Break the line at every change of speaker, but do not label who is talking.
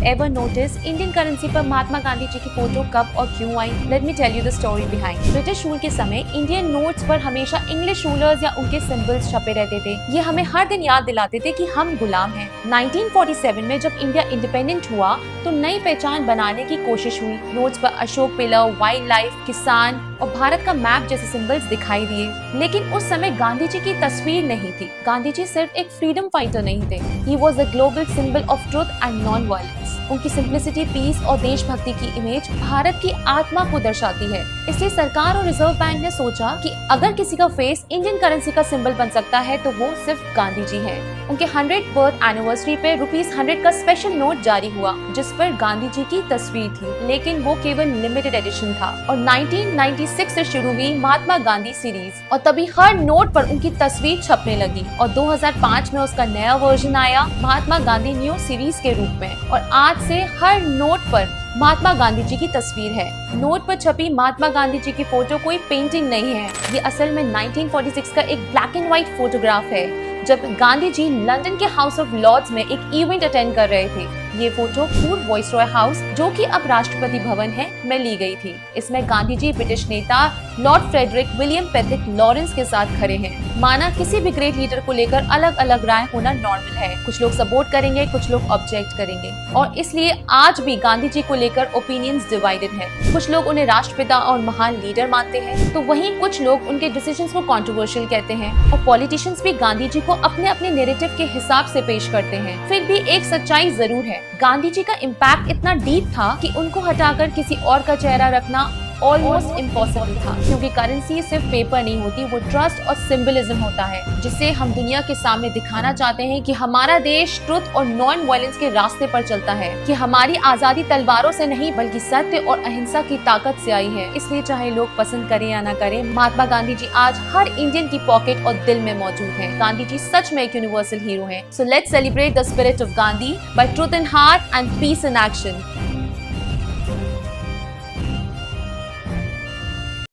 ever noticed Indian currency पर महात्मा गांधी जी की photo कब और क्यों आई? Let me tell you the story behind. British rule के समय इंडियन नोट्स पर हमेशा इंग्लिश रूलर्स या उनके सिंबल्स छपे रहते थे। ये हमें हर दिन याद दिलाते थे कि हम गुलाम हैं। 1947 में जब इंडिया इंडिपेंडेंट हुआ तो नई पहचान बनाने की कोशिश हुई। नोट्स पर अशोक पिलर, वाइल्ड लाइफ, किसान और भारत का मैप जैसे सिंबल्स दिखाई दिए, लेकिन उस समय गांधी जी की तस्वीर नहीं थी। गांधी जी सिर्फ एक फ्रीडम फाइटर नहीं थे, he was a global symbol of truth and non violence. उनकी सिंप्लिसिटी, पीस और देशभक्ति की इमेज भारत की आत्मा को दर्शाती है। इसलिए सरकार और रिजर्व बैंक ने सोचा कि अगर किसी का फेस इंडियन करेंसी का सिंबल बन सकता है तो वो सिर्फ गांधी जी हैं। उनके 100th बर्थ एनिवर्सरी पे ₹100 का स्पेशल नोट जारी हुआ जिस पर गांधी जी की तस्वीर थी, लेकिन वो केवल लिमिटेड एडिशन था। और 1996 से शुरू हुई महात्मा गांधी सीरीज और तभी हर नोट पर उनकी तस्वीर छपने लगी और 2005 में उसका नया वर्जन आया महात्मा गांधी न्यू सीरीज के रूप में। और आज से हर नोट पर महात्मा गांधी जी की तस्वीर है। नोट पर छपी महात्मा गांधी जी की फोटो कोई पेंटिंग नहीं है, ये असल में 1946 का एक ब्लैक एंड व्हाइट फोटोग्राफ है जब गांधी जी लंदन के हाउस ऑफ लॉर्ड्स में एक इवेंट अटेंड कर रहे थे। ये फोटो पूर्व वाइसरॉय हाउस, जो कि अब राष्ट्रपति भवन है, में ली गई थी। इसमें गांधी जी ब्रिटिश नेता Lord Frederick William Patrick Lawrence के साथ खड़े हैं। माना किसी भी ग्रेट लीडर को लेकर अलग अलग राय होना नॉर्मल है। कुछ लोग सपोर्ट करेंगे, कुछ लोग ऑब्जेक्ट करेंगे और इसलिए आज भी गांधी जी को लेकर ओपिनियंस डिवाइडेड है। कुछ लोग उन्हें राष्ट्रपिता और महान लीडर मानते हैं तो वहीं कुछ लोग उनके डिसीजंस को कंट्रोवर्शियल कहते हैं। और पॉलिटिशियंस भी गांधी जी को अपने अपने नैरेटिव के हिसाब से पेश करते हैं। फिर भी एक सच्चाई जरूर है, गांधी जी का इम्पैक्ट इतना डीप था कि उनको हटाकर किसी और का चेहरा रखना ऑलमोस्ट इम्पॉसिबल था, क्योंकि करेंसी सिर्फ पेपर नहीं होती, वो ट्रस्ट और सिंबलिज्म होता है जिससे हम दुनिया के सामने दिखाना चाहते हैं कि हमारा देश ट्रुथ और नॉन वायलेंस के रास्ते पर चलता है, कि हमारी आजादी तलवारों से नहीं बल्कि सत्य और अहिंसा की ताकत से आई है। इसलिए चाहे लोग पसंद करें या ना करें, महात्मा गांधी जी आज हर इंडियन की पॉकेट और दिल में मौजूद है। गांधी जी सच में एक यूनिवर्सल हीरो है। So let's celebrate the spirit of Gandhi by truth in heart and peace in action.